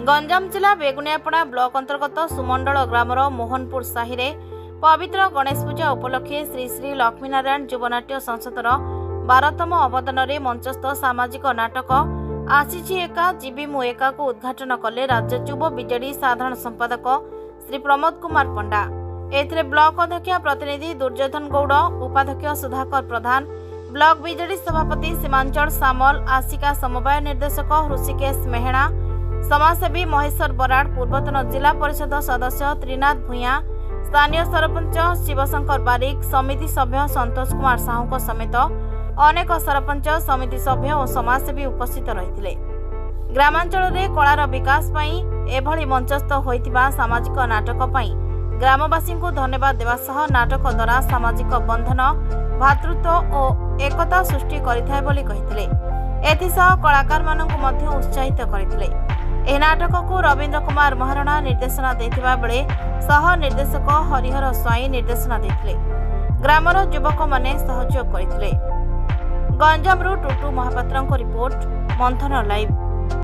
गंजाम जिला बेगुनियापड़ा ब्लॉक अंतर्गत सुमंडल ग्रामर मोहनपुर साहि रे पवित्र गणेश पूजा उपलक्षे श्री श्री लक्ष्मीनारायण युवनाट्य संसदर 12तम अवदान मंचस्थ सामाजिक नाटक आसीछि एका जीवी मु एका को उद्घाटन कले राज्य युव बीजेडी साधारण संपादक श्री प्रमोद कुमार पंडा। एथिरे ब्लॉक अध्यक्ष प्रतिनिधि दुर्योधन गौड़, उपाध्यक्ष सुधाकर प्रधान, ब्लॉक बीजेडी सभापति सीमांचल सामल, आशिका समवाय निर्देशक ऋषिकेश मेहणा, समाजसेवी महेश्वर बराड़, पूर्वतन जिला परिषद सदस्य त्रिनाथ भूया, स्थानीय सरपंच शिवशंकर बारिक, समिति सभ्य संतोष कुमार साहू समेत अनेक सरपंच, समिति सभ्य और समाजसेवी उपस्थित रही। ग्रामांचल में कलार विकास एभली मंचस्थ होइतिबा सामाजिक नाटक ग्रामवासी को धन्यवाद देवा सह नाटक द्वारा सामाजिक बंधन, भातृत्व और एकता सृष्टि करिथाय बोली कहिथिले। एथिसह कलाकार मानकु मध्य उत्साहित करिथिले। एह नाटक को रवींद्र कुमार महारणा निर्देशना देथिबा बेले सह निर्देशक हरिहर स्वाई निर्देशना देथिले। ग्रामर युवक माने सहयोग करिथिले। गंजामरू टुटू महापात्रଙ୍କ रिपोर्ट, मंथन लाइव।